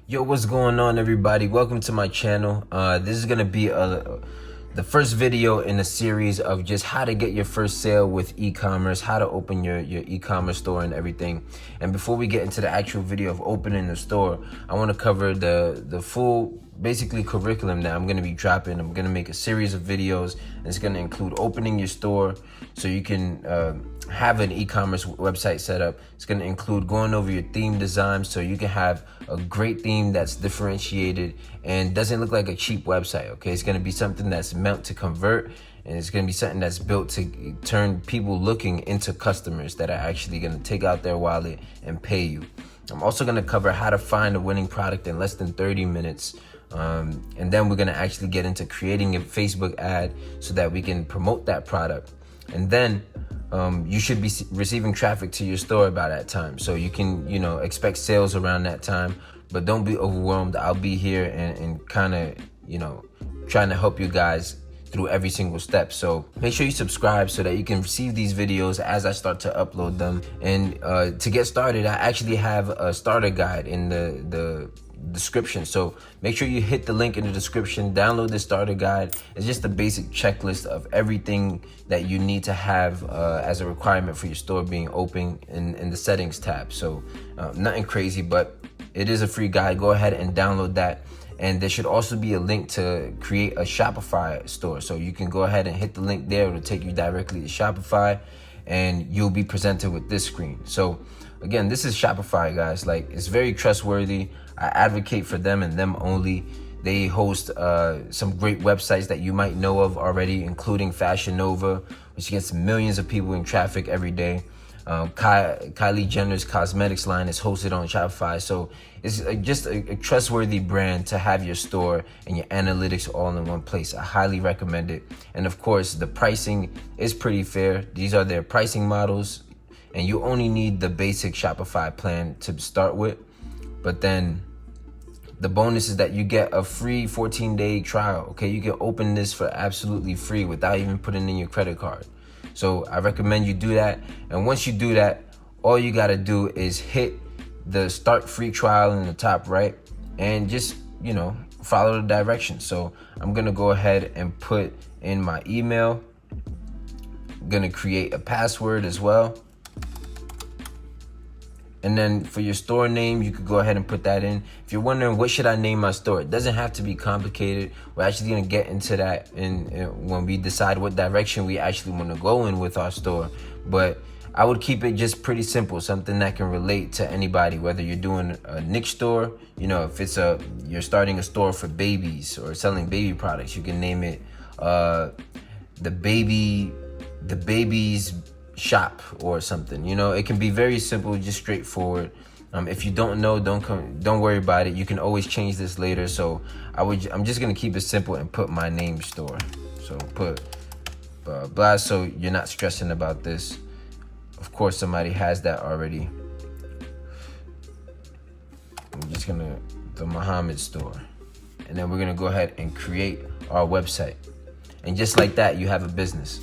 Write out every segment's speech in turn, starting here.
Yo, what's going on, everybody? Welcome to my channel. This is gonna be the first video in a series of just how to get your first sale with e-commerce, how to open your e-commerce store and everything. And before we get into the actual video of opening the store, I want to cover the full basically curriculum that I'm going to be dropping. I'm going to make a series of videos, and it's going to include opening your store so you can have an e-commerce website set up. It's going to include going over your theme design so you can have a great theme that's differentiated and doesn't look like a cheap website. Okay, it's going to be something that's meant to convert, and it's going to be something that's built to turn people looking into customers that are actually going to take out their wallet and pay you. I'm also going to cover how to find a winning product in less than 30 minutes. And then we're going to actually get into creating a Facebook ad so that we can promote that product. And then you should be receiving traffic to your store about that time. So you can, expect sales around that time, but don't be overwhelmed. I'll be here and kind of, trying to help you guys through every single step. So make sure you subscribe so that you can receive these videos as I start to upload them. And to get started, I actually have a starter guide in the description, so make sure you hit the link in the description, download the starter guide. It's just a basic checklist of everything that you need to have as a requirement for your store being open in the settings tab. So nothing crazy, but it is a free guide. Go ahead and download that. And there should also be a link to create a Shopify store, so you can go ahead and hit the link there. It'll take you directly to Shopify and you'll be presented with this screen. So again, this is Shopify, guys. Like, it's very trustworthy. I advocate for them and them only. They host some great websites that you might know of already, including Fashion Nova, which gets millions of people in traffic every day. Kylie Jenner's cosmetics line is hosted on Shopify. So it's just a trustworthy brand to have your store and your analytics all in one place. I highly recommend it. And of course, the pricing is pretty fair. These are their pricing models, and you only need the basic Shopify plan to start with. But then the bonus is that you get a free 14-day trial. Okay, you can open this for absolutely free without even putting in your credit card. So I recommend you do that. And once you do that, all you got to do is hit the start free trial in the top right and just, follow the directions. So I'm going to go ahead and put in my email. I'm going to create a password as well. And then for your store name, you could go ahead and put that in. If you're wondering, what should I name my store? It doesn't have to be complicated. We're actually going to get into that when we decide what direction we actually want to go in with our store. But I would keep it just pretty simple, something that can relate to anybody, whether you're doing a niche store, if you're starting a store for babies or selling baby products, you can name it the baby's shop or something. It can be very simple, just straightforward. If you don't know, don't worry about it. You can always change this later. So I'm just gonna keep it simple and put my name store. So put blah, so you're not stressing about this. Of course, somebody has that already. I'm just gonna the Muhammad store, and then we're gonna go ahead and create our website, and just like that, you have a business.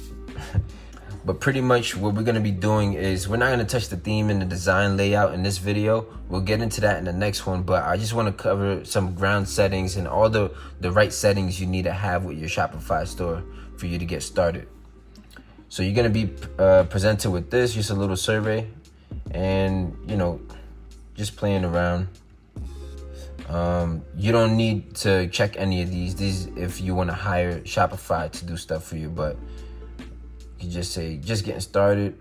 But pretty much what we're going to be doing is we're not going to touch the theme and the design layout in this video. We'll get into that in the next one, but I just want to cover some ground settings and all the right settings you need to have with your Shopify store for you to get started. So you're going to be presented with this, just a little survey, and just playing around. You don't need to check any of these if you want to hire Shopify to do stuff for you, but you just say, just getting started.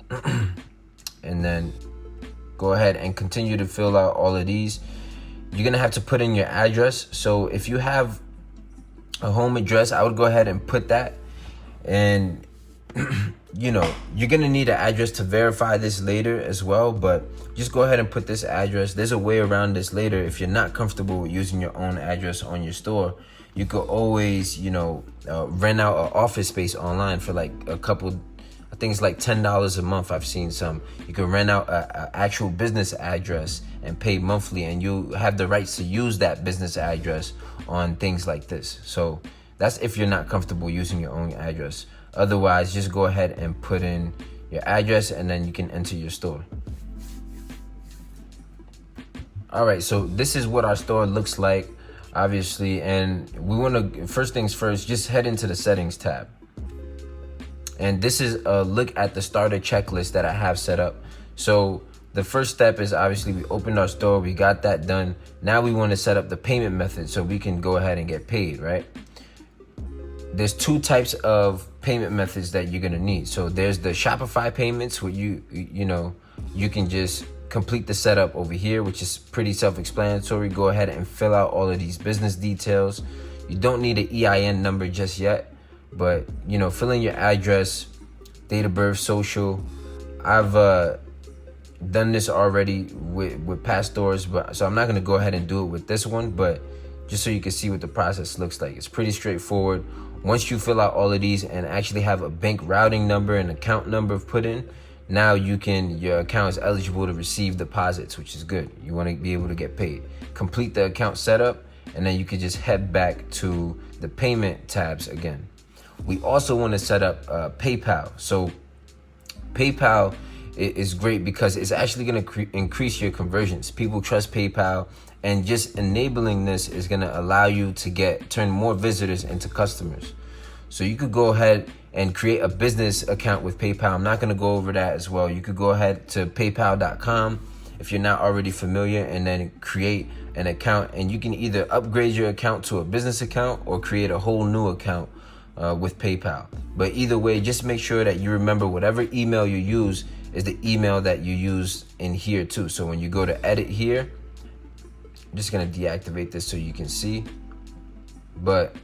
And then go ahead and continue to fill out all of these. You're going to have to put in your address. So if you have a home address, I would go ahead and put that. And, you're going to need an address to verify this later as well. But just go ahead and put this address. There's a way around this later. If you're not comfortable with using your own address on your store, you could always, rent out an office space online for like a couple, I think it's like $10 a month. I've seen some. You can rent out an actual business address and pay monthly, and you have the rights to use that business address on things like this. So that's if you're not comfortable using your own address. Otherwise, just go ahead and put in your address and then you can enter your store. All right, so this is what our store looks like, obviously, and we want to, first things first, just head into the settings tab. And this is a look at the starter checklist that I have set up. So the first step is obviously we opened our store, we got that done. Now we want to set up the payment method so we can go ahead and get paid, right? There's two types of payment methods that you're gonna need. So there's the Shopify payments where you can just complete the setup over here, which is pretty self-explanatory. Go ahead and fill out all of these business details. You don't need an EIN number just yet, but fill in your address, date of birth, social. I've done this already with past stores, so I'm not gonna go ahead and do it with this one, but just so you can see what the process looks like. It's pretty straightforward. Once you fill out all of these and actually have a bank routing number and account number put in, now your account is eligible to receive deposits, which is good. You want to be able to get paid. Complete the account setup, and then you can just head back to the payment tabs again. We also want to set up PayPal. So PayPal is great because it's actually going to increase your conversions. People trust PayPal, and just enabling this is going to allow you to turn more visitors into customers. So you could go ahead and create a business account with PayPal. I'm not going to go over that as well. You could go ahead to paypal.com if you're not already familiar, and then create an account, and you can either upgrade your account to a business account or create a whole new account with PayPal. But either way, just make sure that you remember whatever email you use is the email that you use in here too. So when you go to edit here, I'm just going to deactivate this so you can see, but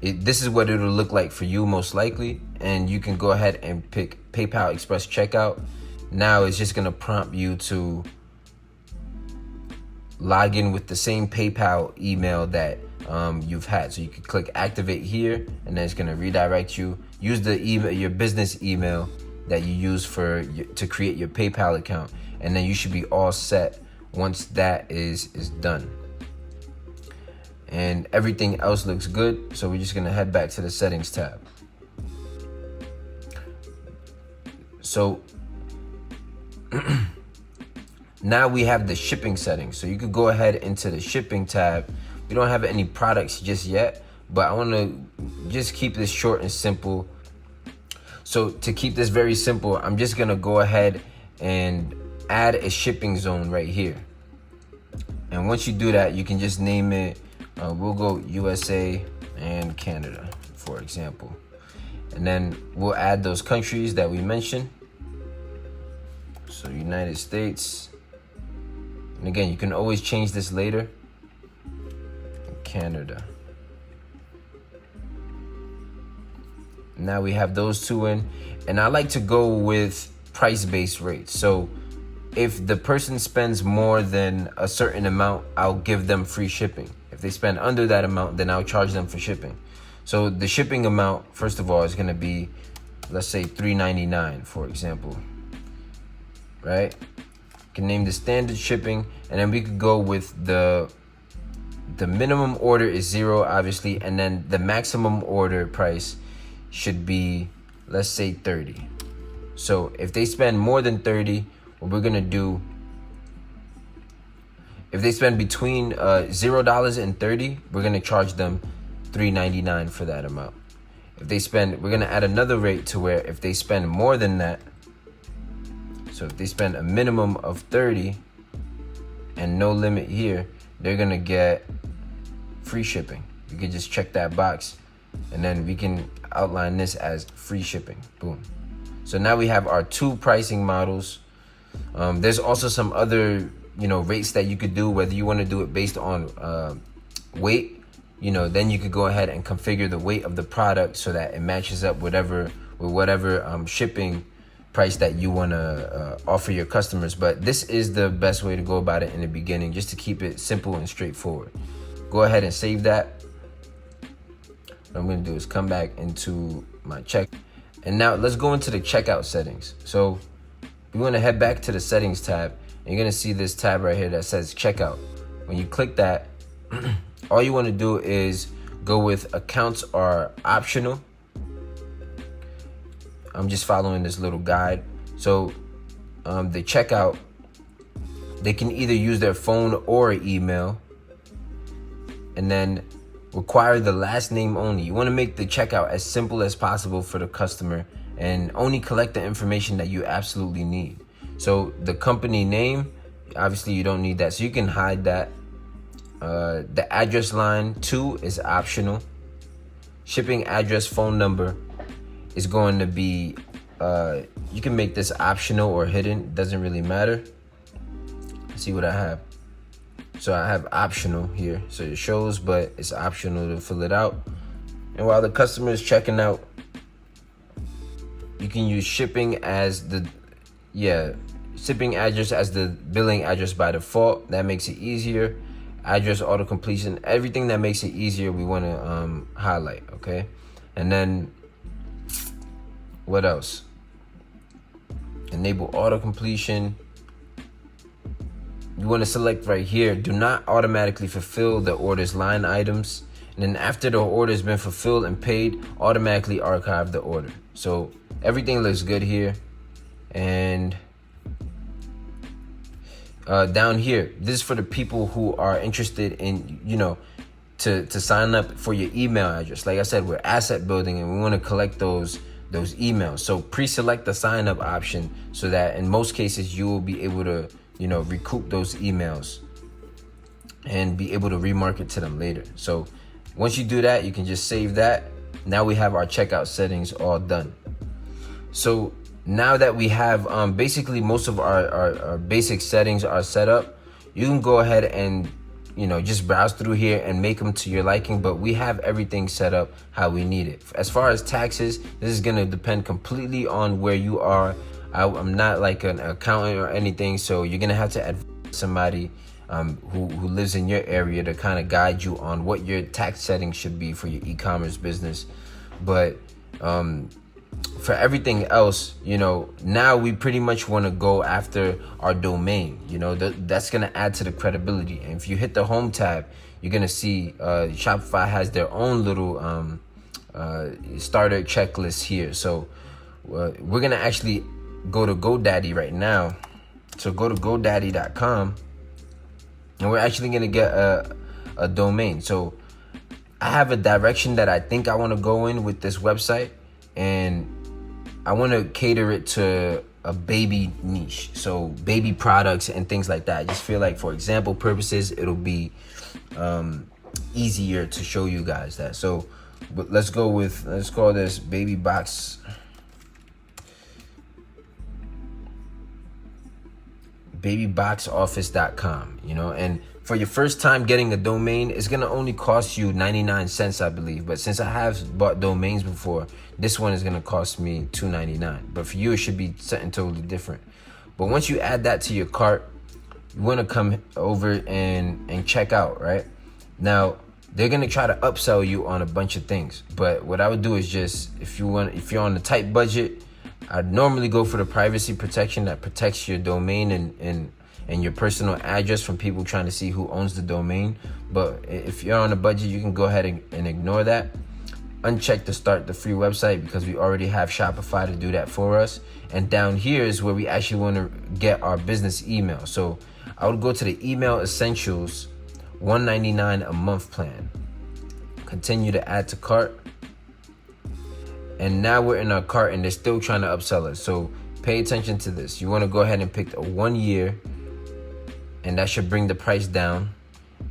this is what it'll look like for you most likely. And you can go ahead and pick PayPal Express Checkout. Now it's just going to prompt you to log in with the same PayPal email that you've had. So you can click activate here, and then it's going to redirect you. Use the email, your business email that you use to create your PayPal account, and then you should be all set once that is done. And everything else looks good, so we're just going to head back to the settings tab. So now we have the shipping settings. So you could go ahead into the shipping tab. We don't have any products just yet, but I want to just keep this short and simple. So to keep this very simple, I'm just going to go ahead and add a shipping zone right here. And once you do that, you can just name it, we'll go USA and Canada, for example. And then we'll add those countries that we mentioned. So United States. And again, you can always change this later. Canada. Now we have those two in. And I like to go with price-based rates. So if the person spends more than a certain amount, I'll give them free shipping. If they spend under that amount, then I'll charge them for shipping. So the shipping amount, first of all, is going to be, let's say $3.99, for example. Right? You can name the standard shipping, and then we could go with the minimum order is $0, obviously, and then the maximum order price should be, let's say, $30. So if they spend more than $30, what we're gonna do, if they spend between $0 and $30, we're gonna charge them $3.99 for that amount. If they spend, we're gonna add another rate to where if they spend more than that, so if they spend a minimum of 30 and no limit here, they're gonna get free shipping. You can just check that box, and then we can outline this as free shipping. Boom. So now we have our two pricing models. There's also some other, rates that you could do, whether you want to do it based on weight. Then you could go ahead and configure the weight of the product so that it matches up with whatever shipping price that you want to offer your customers. But this is the best way to go about it in the beginning, just to keep it simple and straightforward. Go ahead and save that. What I'm going to do is come back into my check. And now let's go into the checkout settings. So we want to head back to the settings tab, and you're going to see this tab right here that says checkout. When you click that, all you want to do is go with accounts are optional. I'm just following this little guide. So the checkout They can either use their phone or email. And then require the last name only. You want to make the checkout as simple as possible for the customer and only collect the information that you absolutely need. So the company name, obviously you don't need that, so you can hide that. The address line 2 is optional. Shipping address, phone number is going to be, you can make this optional or hidden, doesn't really matter. Let's see what I have. So I have optional here, so it shows, but it's optional to fill it out. And while the customer is checking out, you can use shipping as the, shipping address as the billing address by default. That makes it easier. Address auto completion, everything that makes it easier we want to highlight, okay? And then what else? Enable auto completion. You want to select right here, do not automatically fulfill the order's line items. And then after the order has been fulfilled and paid, automatically archive the order. So everything looks good here. And down here, this is for the people who are interested in, to sign up for your email address. Like I said, we're asset building and we want to collect those emails. So pre-select the sign up option so that in most cases you will be able to recoup those emails and be able to remarket to them later. So once you do that, you can just save that. Now we have our checkout settings all done. So now that we have basically most of our basic settings are set up, you can go ahead and just browse through here and make them to your liking, but we have everything set up how we need it. As far as taxes, this is going to depend completely on where you are. I'm not like an accountant or anything, so you're gonna have to advise somebody who lives in your area to kind of guide you on what your tax settings should be for your e-commerce business. But for everything else, now we pretty much want to go after our domain. That's gonna add to the credibility. And if you hit the home tab, you're gonna see Shopify has their own little starter checklist here. So we're gonna actually go to GoDaddy right now. So go to GoDaddy.com and we're actually going to get a domain. So I have a direction that I think I want to go in with this website, and I want to cater it to a baby niche. So baby products and things like that. I just feel like for example purposes, it'll be easier to show you guys that. So but let's call this baby box. babyboxoffice.com, and for your first time getting a domain, it's gonna only cost you 99 cents, I believe. But since I have bought domains before, this one is gonna cost me $2.99. But for you, it should be something totally different. But once you add that to your cart, you wanna come over and check out, right? Now, they're gonna try to upsell you on a bunch of things. But what I would do is just, if you're on a tight budget, I'd normally go for the privacy protection that protects your domain and your personal address from people trying to see who owns the domain. But if you're on a budget, you can go ahead and ignore that. Uncheck to start the free website because we already have Shopify to do that for us. And down here is where we actually want to get our business email. So I would go to the Email Essentials $1.99 a month plan. Continue to add to cart. And now we're in our cart and they're still trying to upsell us. So pay attention to this. You want to go ahead and pick a 1 year, and that should bring the price down.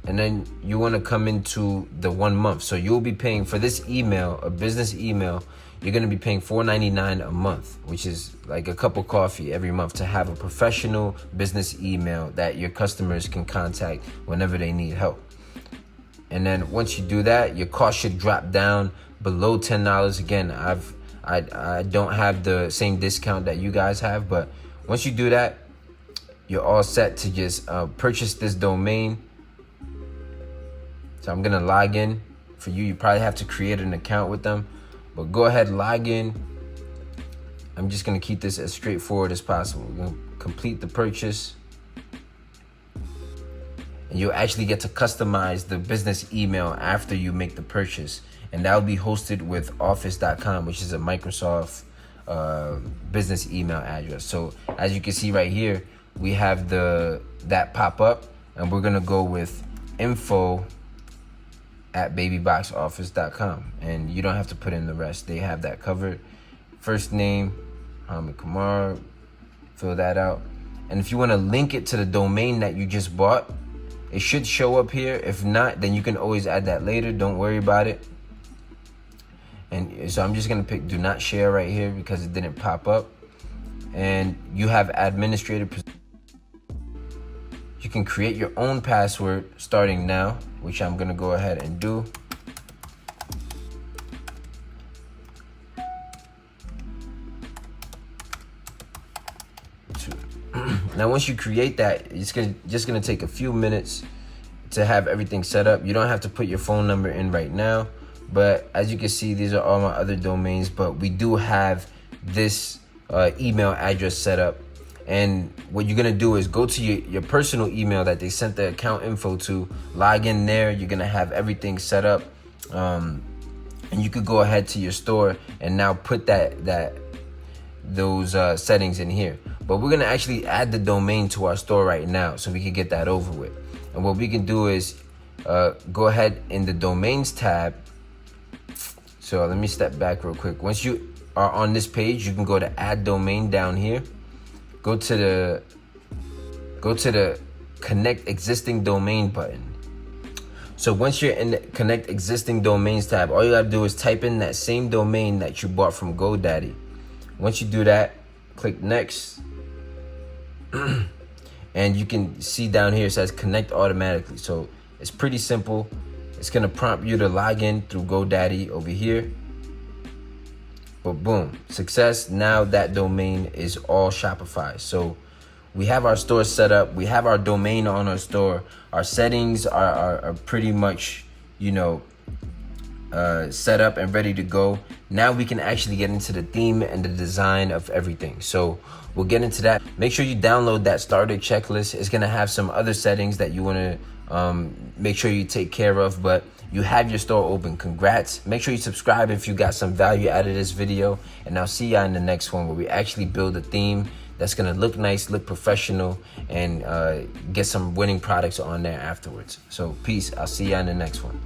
And then you want to come into the 1 month. So you'll be paying for this email, a business email, you're going to be paying $4.99 a month, which is like a cup of coffee every month to have a professional business email that your customers can contact whenever they need help. And then once you do that, your cost should drop down below $10. Again, I don't have the same discount that you guys have, but once you do that, you're all set to just purchase this domain. So I'm gonna log in. For you probably have to create an account with them, but go ahead, log in. I'm just gonna keep this as straightforward as possible. We're gonna complete the purchase. And you'll actually get to customize the business email after you make the purchase. And that'll be hosted with office.com, which is a Microsoft business email address. So as you can see right here, we have that pop up, and we're gonna go with info@babyboxoffice.com, and you don't have to put in the rest. They have that covered. First name, Hamid Kumar, fill that out. And if you want to link it to the domain that you just bought, it should show up here. If not, then you can always add that later. Don't worry about it. And so I'm just gonna pick do not share right here because it didn't pop up. And you have administrative. You can create your own password starting now, which I'm gonna go ahead and do. Now, once you create that, it's just gonna take a few minutes to have everything set up. You don't have to put your phone number in right now, but as you can see, these are all my other domains, but we do have this email address set up. And what you're gonna do is go to your personal email that they sent the account info to, log in there. You're gonna have everything set up, and you could go ahead to your store and now put those settings in here. But we're gonna actually add the domain to our store right now so we can get that over with. And what we can do is go ahead in the domains tab. So let me step back real quick. Once you are on this page, you can go to add domain down here. Go to the connect existing domain button. So once you're in the connect existing domains tab, all you gotta do is type in that same domain that you bought from GoDaddy. Once you do that, click next. And you can see down here it says connect automatically. So it's pretty simple. It's gonna prompt you to log in through GoDaddy over here. But boom, success. Now that domain is all Shopify. So we have our store set up. We have our domain on our store. Our settings are pretty much, set up and ready to go. Now we can actually get into the theme and the design of everything. So we'll get into that. Make sure you download that starter checklist. It's gonna have some other settings that you wanna make sure you take care of, but you have your store open. Congrats. Make sure you subscribe if you got some value out of this video, and I'll see y'all in the next one where we actually build a theme that's gonna look nice, look professional, and get some winning products on there afterwards. So peace. I'll see y'all in the next one.